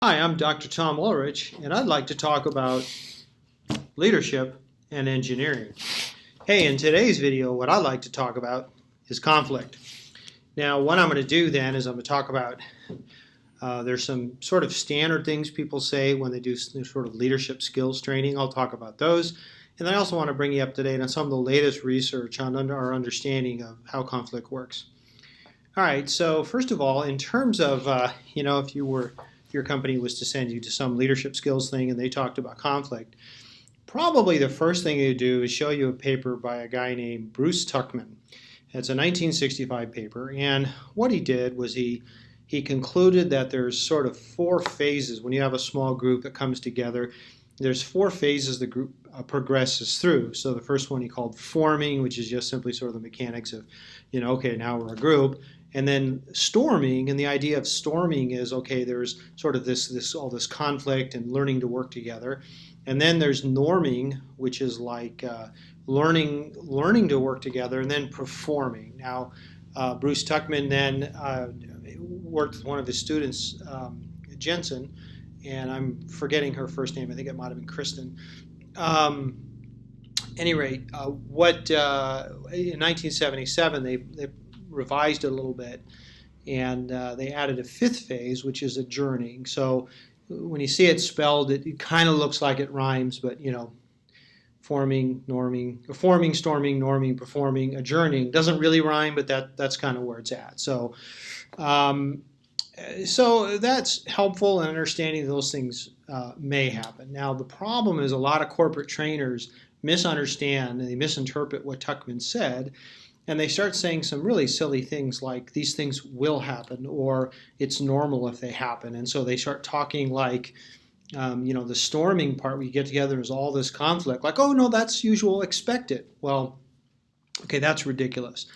Hi, I'm Dr. Tom Ulrich, and I'd like to talk about leadership and engineering. Hey, in today's video, what I'd like to talk about is conflict. Now, what I'm going to do then is I'm going to talk about, there's some sort of standard things people say when they do sort of leadership skills training. I'll talk about those. And then I also want to bring you up to date on some of the latest research on our understanding of how conflict works. All right, so first of all, in terms of, if your company was to send you to some leadership skills thing and they talked about conflict, probably the first thing you do is show you a paper by a guy named Bruce Tuckman. It's a 1965 paper, and what he did was he concluded that there's sort of four phases when you have a small group that comes together. There's four phases the group progresses through. So the first one he called forming, which is just simply sort of the mechanics of, okay, now we're a group. And then storming, and the idea of storming is, okay, there's sort of all this conflict and learning to work together. And then there's norming, which is like learning to work together, and then performing. Now, Bruce Tuckman then worked with one of his students, Jensen, and I'm forgetting her first name. I think it might have been Kristen. Any rate, in 1977 they revised it a little bit, and they added a fifth phase, which is adjourning. So when you see it spelled, it kind of looks like it rhymes, but forming, storming, norming, performing, adjourning doesn't really rhyme, but that's kind of where it's at. So that's helpful in understanding those things may happen. Now, the problem is a lot of corporate trainers misunderstand and they misinterpret what Tuckman said, and they start saying some really silly things like these things will happen or it's normal if they happen. And so they start talking like, the storming part where you get together is all this conflict. Like, oh, no, that's usual, expect it. Well, okay, that's ridiculous.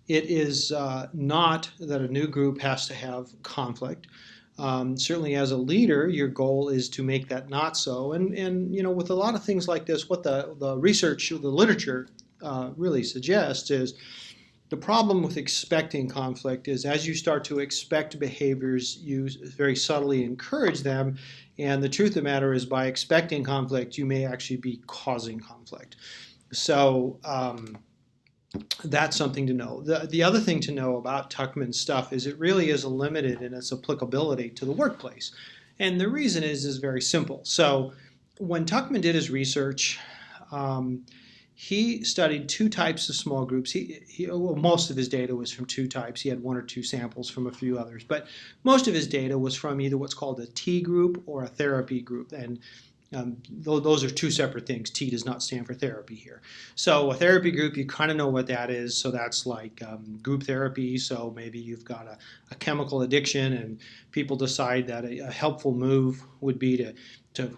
It is not that a new group has to have conflict. Certainly as a leader, your goal is to make that not so. And with a lot of things like this, what the research, the literature really suggests is the problem with expecting conflict is as you start to expect behaviors, you very subtly encourage them. And the truth of the matter is by expecting conflict, you may actually be causing conflict. So that's something to know. The other thing to know about Tuckman's stuff is it really is limited in its applicability to the workplace. And the reason is very simple. So when Tuckman did his research, he studied two types of small groups. Most of his data was from two types. He had one or two samples from a few others. But most of his data was from either what's called a T group or a therapy group. And those are two separate things. T does not stand for therapy here. So a therapy group, you kind of know what that is. So that's like group therapy. So maybe you've got a chemical addiction and people decide that a helpful move would be to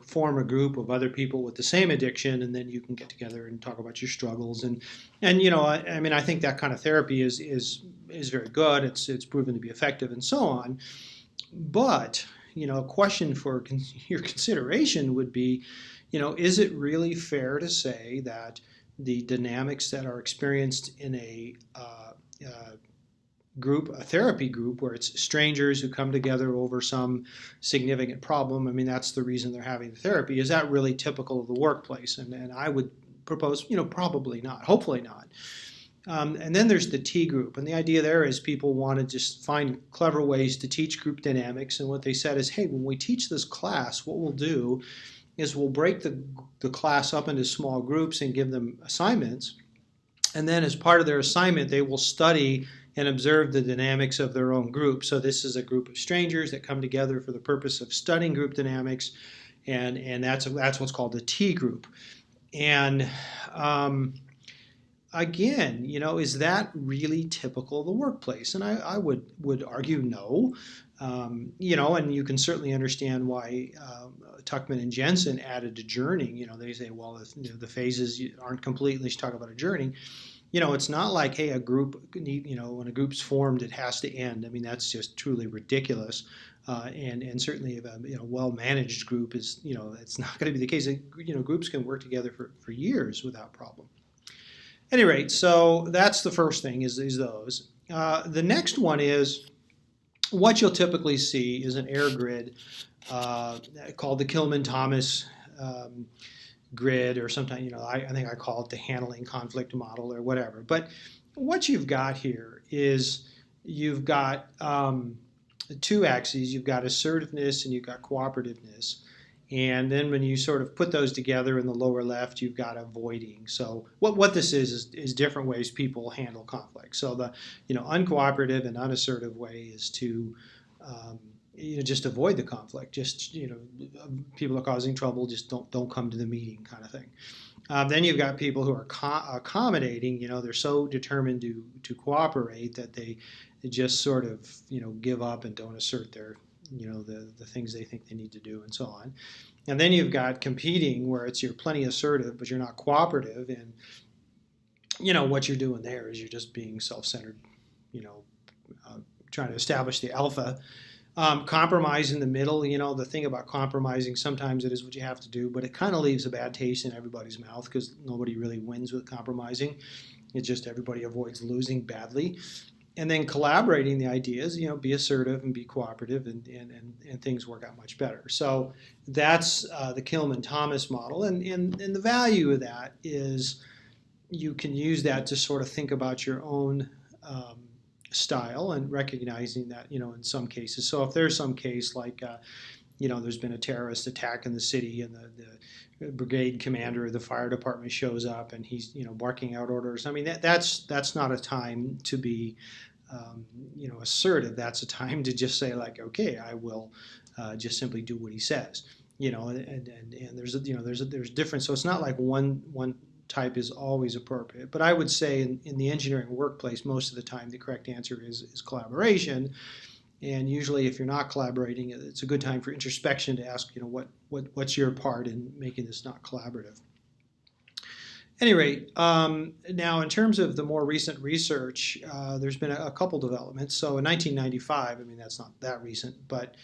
form a group of other people with the same addiction, and then you can get together and talk about your struggles. And I think that kind of therapy is very good. It's proven to be effective and so on. But a question for your consideration would be, is it really fair to say that the dynamics that are experienced in a therapy group, where it's strangers who come together over some significant problem, that's the reason they're having the therapy, is that really typical of the workplace? And I would propose, probably not, hopefully not. And then there's the T group, and the idea there is people want to just find clever ways to teach group dynamics, and what they said is, hey, when we teach this class, what we'll do is we'll break the class up into small groups and give them assignments, and then as part of their assignment, they will study and observe the dynamics of their own group. So this is a group of strangers that come together for the purpose of studying group dynamics, and that's what's called the T group. And again, is that really typical of the workplace? And I would argue no. And you can certainly understand why Tuckman and Jensen added adjourning. They say, well, if, the phases aren't complete, let's talk about adjourning. It's not like, hey, a group, when a group's formed, it has to end. That's just truly ridiculous. And certainly, if a well-managed group is, it's not going to be the case. Groups can work together for years without problem. At any rate, so that's the first thing is those. The next one is what you'll typically see is an air grid called the Kilman-Thomas grid, or sometimes, I think I call it the handling conflict model or whatever. But what you've got here is you've got two axes. You've got assertiveness and you've got cooperativeness. And then when you sort of put those together in the lower left, you've got avoiding. So what this is different ways people handle conflict. So the uncooperative and unassertive way is to just avoid the conflict. Just people are causing trouble, just don't come to the meeting, kind of thing. Then you've got people who are accommodating. They're so determined to cooperate that they just sort of give up and don't assert their the things they think they need to do, and so on. And then you've got competing, where you're plenty assertive, but you're not cooperative. And what you're doing there is you're just being self-centered, trying to establish the alpha. Compromise in the middle. The thing about compromising, sometimes it is what you have to do, but it kind of leaves a bad taste in everybody's mouth, because nobody really wins with compromising. It's just everybody avoids losing badly. And then collaborating the ideas, be assertive and be cooperative, and things work out much better. So that's the Kilman-Thomas model. And the value of that is you can use that to sort of think about your own style, and recognizing that, in some cases. So if there's some case like, there's been a terrorist attack in the city, and the brigade commander of the fire department shows up, and he's, barking out orders. I mean, that's not a time to be, assertive. That's a time to just say, like, okay, I will just simply do what he says. And there's difference. So it's not like one type is always appropriate. But I would say in the engineering workplace, most of the time the correct answer is collaboration. And usually, if you're not collaborating, it's a good time for introspection to ask, what's your part in making this not collaborative. At any rate, now in terms of the more recent research, there's been a couple developments. So in 1995, I mean, that's not that recent, but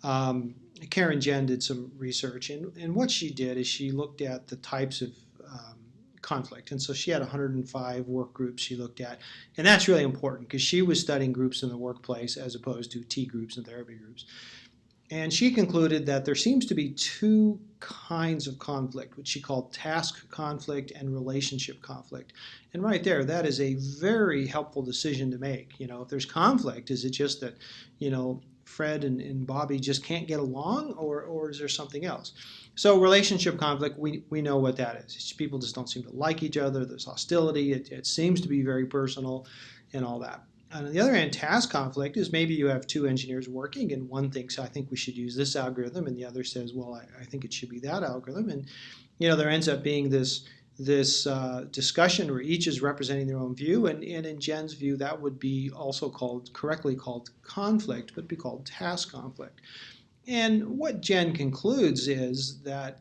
Jehn did some research, and what she did is she looked at the types of conflict. And so she had 105 work groups she looked at. And that's really important, because she was studying groups in the workplace as opposed to T groups and therapy groups. And she concluded that there seems to be two kinds of conflict, which she called task conflict and relationship conflict. And right there, that is a very helpful decision to make. If there's conflict, is it just that, Fred and Bobby just can't get along, or is there something else? So relationship conflict, we know what that is. People just don't seem to like each other. There's hostility. It seems to be very personal and all that. And on the other hand, task conflict is maybe you have two engineers working, and one thinks, I think we should use this algorithm, and the other says, well, I think it should be that algorithm. And there ends up being this discussion where each is representing their own view, and in Jehn's view, that would be also correctly called conflict, but be called task conflict. And what Jehn concludes is that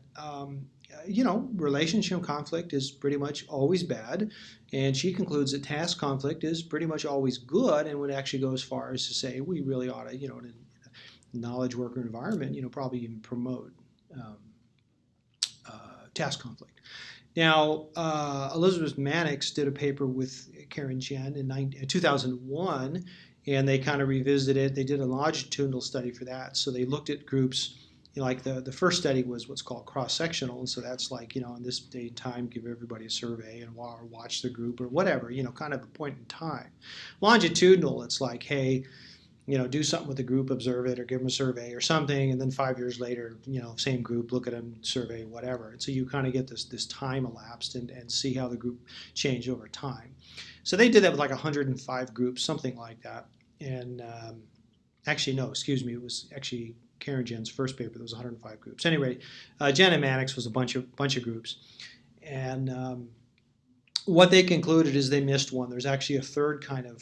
relationship conflict is pretty much always bad, and she concludes that task conflict is pretty much always good, and would actually go as far as to say we really ought to, in a knowledge worker environment, probably even promote task conflict. Now, Elizabeth Mannix did a paper with Jehn in 2001, and they kind of revisited it. They did a longitudinal study for that. So they looked at groups, like the first study was what's called cross-sectional, and so that's like, on this day and time, give everybody a survey and watch the group or whatever, kind of a point in time. Longitudinal, it's like, hey, do something with the group, observe it, or give them a survey or something, and then 5 years later, same group, look at them, survey, whatever. And so you kind of get this time elapsed and see how the group changed over time. So they did that with like 105 groups, something like that. And it was actually Jehn's first paper. There was 105 groups. Anyway, Jehn and Mannix was a bunch of groups, and what they concluded is they missed one. There's actually a third kind of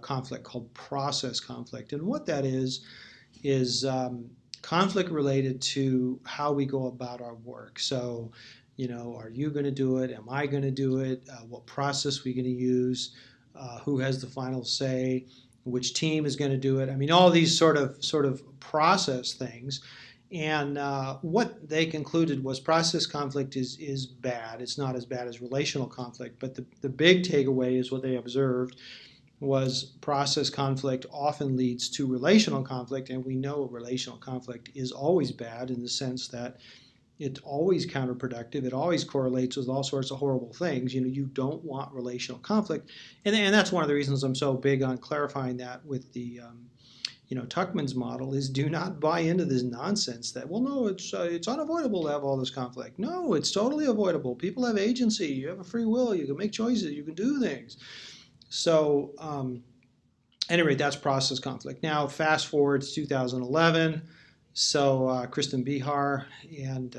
conflict called process conflict, and what that is conflict related to how we go about our work. So, are you going to do it? Am I going to do it? What process are we going to use? Who has the final say? Which team is going to do it? I mean, all these sort of process things. And what they concluded was process conflict is bad. It's not as bad as relational conflict. But the big takeaway is what they observed was process conflict often leads to relational conflict, and we know relational conflict is always bad in the sense that it's always counterproductive. It always correlates with all sorts of horrible things. You don't want relational conflict, and that's one of the reasons I'm so big on clarifying that with the Tuckman's model is do not buy into this nonsense that, well, no, it's unavoidable to have all this conflict. No, it's totally avoidable. People have agency. You have a free will. You can make choices. You can do things. So, anyway, that's process conflict. Now, fast forward to 2011. So, Kristen Behfar and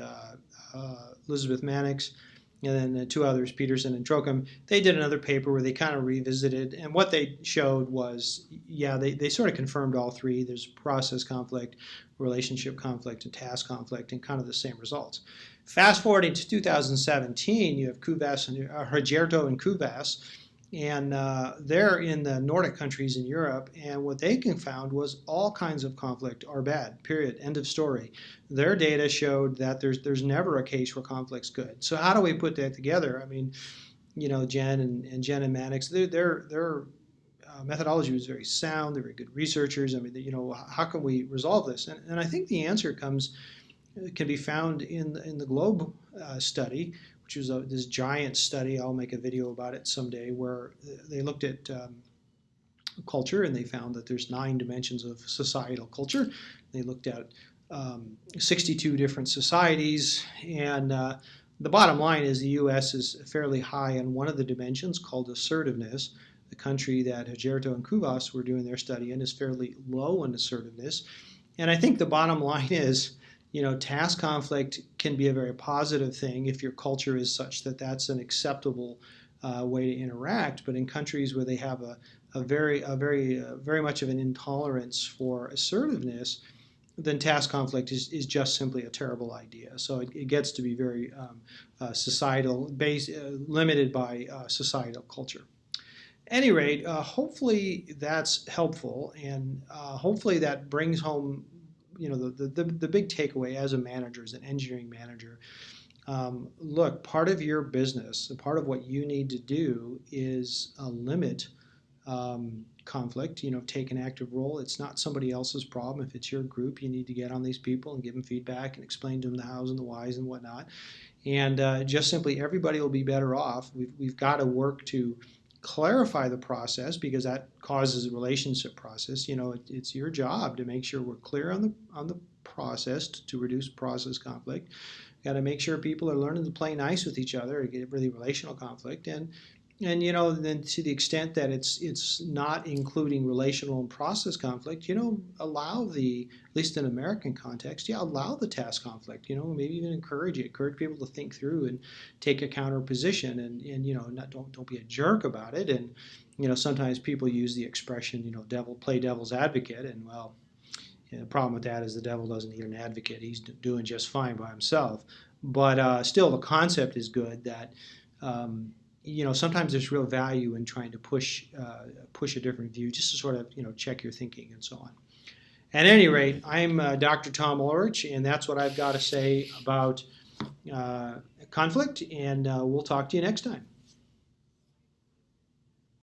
Elizabeth Mannix, and then two others, Peterson and Tuckman, they did another paper where they kind of revisited, and what they showed was, yeah, they sort of confirmed all three. There's process conflict, relationship conflict, and task conflict, and kind of the same results. Fast forwarding to 2017, you have Kuvass and Hjerto and Kuvass, and they're in the Nordic countries in Europe, and what they found was all kinds of conflict are bad, period, end of story. Their data showed that there's never a case where conflict's good. So how do we put that together? I mean, Jehn and Mannix, their methodology was very sound. They're very good researchers. I mean, how can we resolve this? And I think the answer can be found in the Globe study, which was this giant study. I'll make a video about it someday, where they looked at culture, and they found that there's 9 dimensions of societal culture. They looked at 62 different societies, and the bottom line is the U.S. is fairly high on one of the dimensions called assertiveness. The country that Hjerto and Kuvass were doing their study in is fairly low in assertiveness. And I think the bottom line is, task conflict can be a very positive thing if your culture is such that that's an acceptable way to interact. But in countries where they have a very much of an intolerance for assertiveness, then task conflict is just simply a terrible idea. So it gets to be very societal based, limited by societal culture. At any rate, hopefully that's helpful, and hopefully that brings home the big takeaway as a manager, as an engineering manager. Look, part of your business, part of what you need to do is limit conflict. Take an active role. It's not somebody else's problem. If it's your group, you need to get on these people and give them feedback and explain to them the hows and the whys and whatnot. And just simply, everybody will be better off. We've got to work to clarify the process, because that causes a relationship process. It's your job to make sure we're clear on the process to reduce process conflict. Got to make sure people are learning to play nice with each other to get really relational conflict, and then to the extent that it's not including relational and process conflict, allow at least in American context, allow the task conflict, maybe even encourage people to think through and take a counter position, and don't be a jerk about it. And sometimes people use the expression, play devil's advocate, and well, the problem with that is the devil doesn't need an advocate. He's doing just fine by himself. But still, the concept is good that sometimes there's real value in trying to push a different view, just to sort of check your thinking and so on. At any rate, I'm Dr. Tom Ulrich, and that's what I've got to say about conflict, and we'll talk to you next time.